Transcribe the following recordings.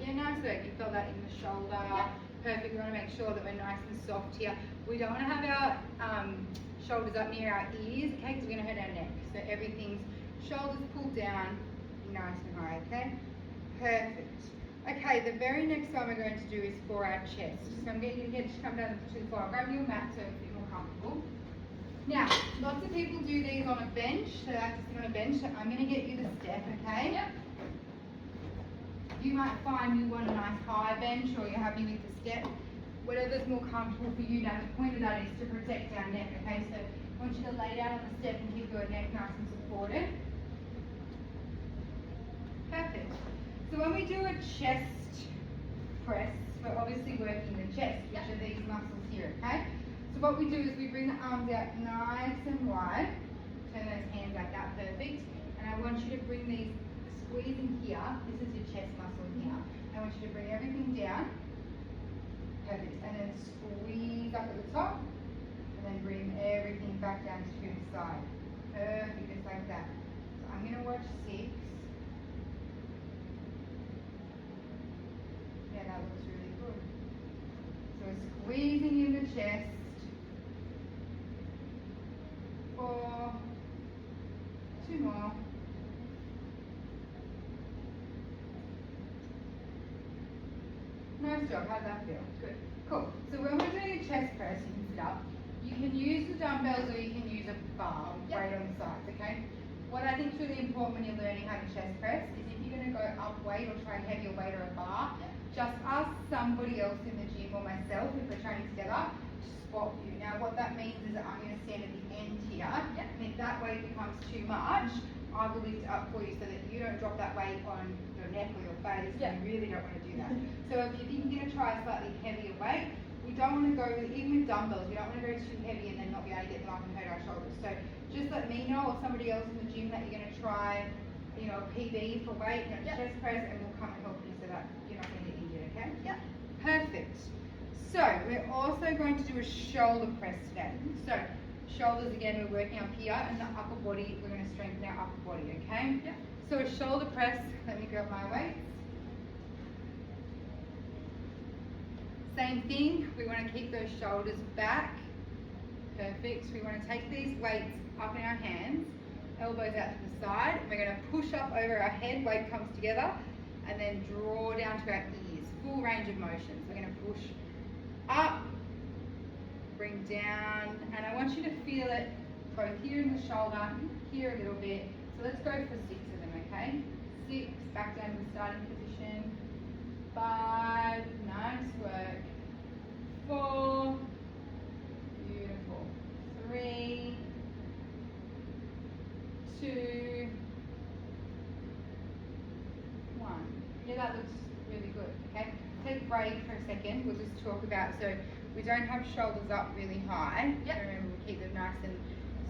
Yeah, nice work. You feel that in the shoulder. Yeah. Perfect. We want to make sure that we're nice and soft here. We don't want to have our shoulders up near our ears, okay, because we're going to hurt our neck. So everything's shoulders pulled down, nice and high, okay? Perfect. Okay, the very next one we're going to do is for our chest. So I'm getting your head to come down to the floor. I'll grab your mat so it's a bit more comfortable. Now, lots of people do these on a bench, so they have to sit on a bench. So I'm going to get you the step, okay? Yep. You might find you want a nice high bench or you're happy with the step. Whatever's more comfortable for you. Now, the point of that is to protect our neck, okay? So I want you to lay down on the step and keep your neck nice and supported. Perfect. So when we do a chest press, we're obviously working the chest, which are these muscles here, okay? So what we do is we bring the arms out nice and wide, turn those hands like that, perfect. And I want you to bring these, squeezing here, this is your chest muscle here. I want you to bring everything down, perfect. And then squeeze up at the top, and then bring everything back down to the side. Perfect, just like that. So I'm gonna watch 6. Yeah, that looks really good. So squeezing in the chest. 4. 2 more. Nice job. How'd that feel? Good. Cool. So when we're doing a chest press, you can sit up. You can use the dumbbells or you can use a bar weight on the sides, okay? What I think is really important when you're learning how to chest press is if you're going to go up weight or try heavier weight or a bar, just ask somebody else in the gym or myself if we're training together to spot you. Now what that means is that I'm going to stand at the end here, and if that weight becomes too much, I will lift it up for you so that you don't drop that weight on your neck or your face. You really don't want to do that. So if you think you're going to try a slightly heavier weight, we don't want to go, even with dumbbells, we don't want to go too heavy and then not be able to get them up and hurt our shoulders. So just let me know or somebody else in the gym that you're going to try, you know, a PB for weight, you know, chest press, and we'll come and help you so that you're not going to get injured, okay? Yep. Perfect. So we're also going to do a shoulder press today. So shoulders, again, we're working up here, and the upper body, we're going to strengthen our upper body, okay? Yep. So a shoulder press, let me grab my weights. Same thing, we want to keep those shoulders back. Perfect. We want to take these weights up in our hands, elbows out to the side, and we're going to push up over our head, weight comes together, and then draw down to our ears. Full range of motion. So we're going to push up, bring down, and I want you to feel it both here in the shoulder, here a little bit. So let's go for 6 of them, okay? 6, back down to the starting position. 5, nice work. 4, beautiful. 3, 2, 1. Yeah, that looks really good, okay? Take a break for a second. We'll just talk about, so we don't have shoulders up really high. So remember, we keep them nice and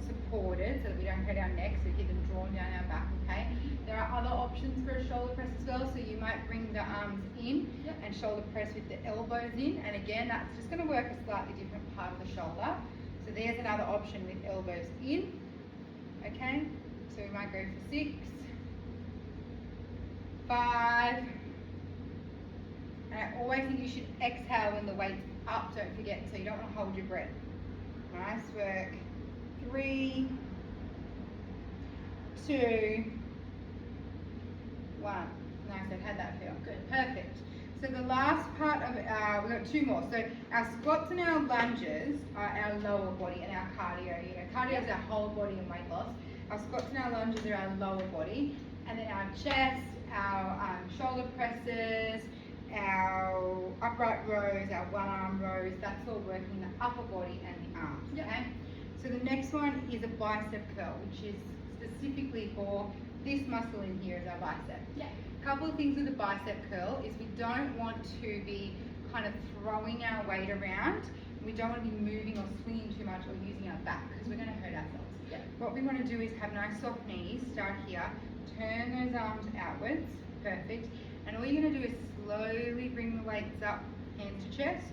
supported so that we don't hurt our neck, so we keep them drawn down our back, okay? There are other options for a shoulder press as well, so you might bring the arms in and shoulder press with the elbows in, and again, that's just going to work a slightly different part of the shoulder. So there's another option with elbows in, okay? So we might go for 6, 5, and I always think you should exhale when the weight's up, don't forget, so you don't want to hold your breath. Nice work. 3, 2, 1. Nice, how'd that feel? Good, perfect. So the last part of, we've got 2 more. So our squats and our lunges are our lower body and our cardio. You know, cardio is our whole body and weight loss. Our squats and our lunges are our lower body. And then our chest, our shoulder presses, our upright rows, our one arm rows, that's all working the upper body and the arms, okay? So the next one is a bicep curl, which is specifically for this muscle in here is our bicep. A couple of things with the bicep curl is we don't want to be kind of throwing our weight around. We don't want to be moving or swinging too much or using our back because we're going to hurt ourselves. What we want to do is have nice soft knees, start here, turn those arms outwards, perfect. And all you're going to do is slowly bring the weights up, hands to chest,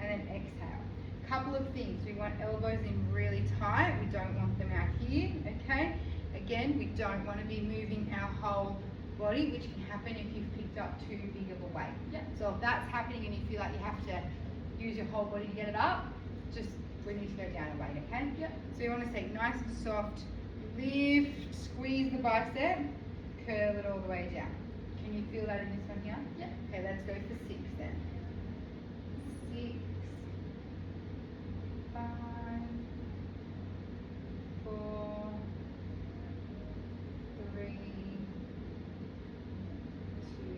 and then exhale. Couple of things, we want elbows in really tight, we don't want them out here, okay? Again, we don't want to be moving our whole body, which can happen if you've picked up too big of a weight. Yeah. So if that's happening and you feel like you have to use your whole body to get it up, just we need to go down a weight, okay? Yeah. So you want to stay nice and soft, lift, squeeze the bicep, curl it all the way down. Can you feel that in this one here? Yeah. Okay, let's go for 6 then. 6, 5, 4, 3, 2,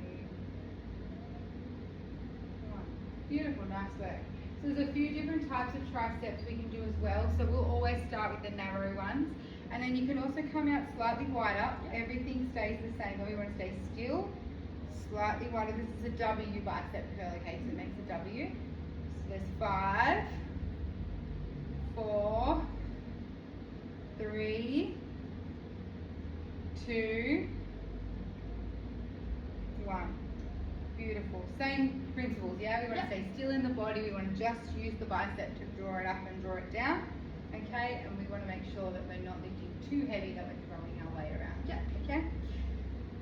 1. Beautiful, nice work. So there's a few different types of triceps we can do as well. So we'll always start with the narrow ones. And then you can also come out slightly wider. Everything stays the same, though we want to stay still. Slightly wider. This is a W bicep curl, okay? So it makes a W. So there's 5, 4, 3, 2, 1. Beautiful. Same principles, yeah? We want to stay still in the body. We want to just use the bicep to draw it up and draw it down. Okay? And we want to make sure that we're not lifting too heavy that we're throwing our weight around. Yeah. Okay?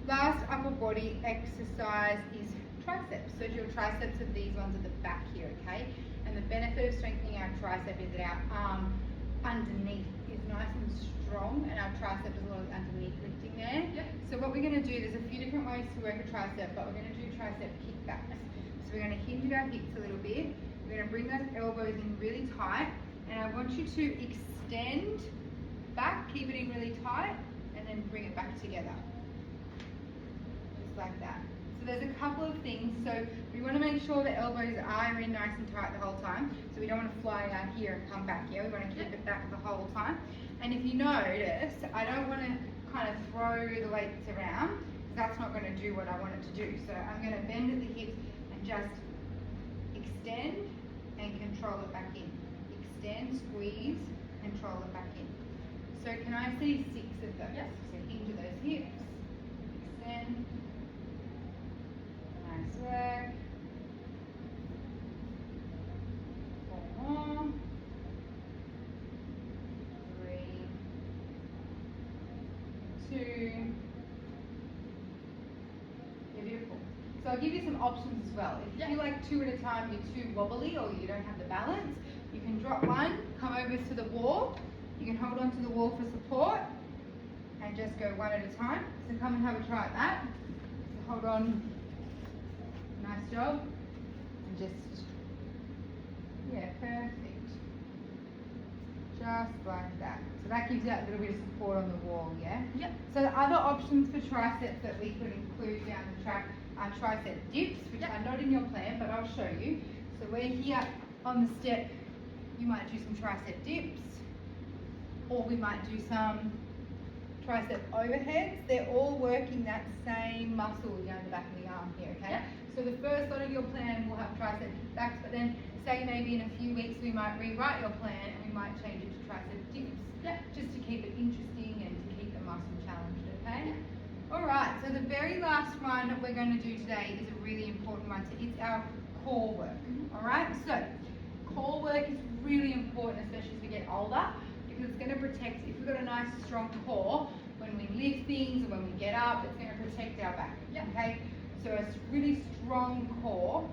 Last upper body exercise is triceps. So your triceps are these ones at the back here, okay? And the benefit of strengthening our tricep is that our arm underneath is nice and strong, and our tricep is a lot of underneath lifting there. Yeah. So what we're going to do, there's a few different ways to work a tricep, but we're going to do tricep kickbacks. So we're going to hinge our hips a little bit. We're going to bring those elbows in really tight, and I want you to extend back, keep it in really tight, and then bring it back together. Just like that. So there's a couple of things. So we want to make sure the elbows are in nice and tight the whole time. So we don't want to fly out here and come back here. We want to keep it back the whole time. And if you notice, I don't want to kind of throw the weights around, because that's not going to do what I want it to do. So I'm going to bend at the hips and just extend and control it back in. Extend, squeeze, control it back in. So can I see 6 of those? Yes. So into those hips, extend. Nice work. 4 more. 3, 2. You're beautiful. So I'll give you some options as well. If you feel like 2 at a time you're too wobbly or you don't have the balance, you can drop 1, come over to the wall. You can hold on to the wall for support and just go 1 at a time. So come and have a try at that. So hold on. Nice job. And just, yeah, perfect. Just like that. So that gives you that little bit of support on the wall, yeah? Yep. So the other options for triceps that we could include down the track are tricep dips, which are not in your plan, but I'll show you. So we're here on the step. You might do some tricep dips, or we might do some tricep overheads. They're all working that same muscle down the back of the arm here, okay? Yep. So the first lot of your plan will have tricep kickbacks, but then say maybe in a few weeks we might rewrite your plan and we might change it to tricep dips. Yep. Just to keep it interesting and to keep the muscle challenged, okay? Alright, so the very last one that we're going to do today is a really important one. So it's our core work. Alright, so core work is really important, especially as we get older, because it's going to protect, if we've got a nice strong core, when we lift things or when we get up, it's going to protect our back. Okay? So a really strong core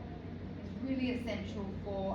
is really essential for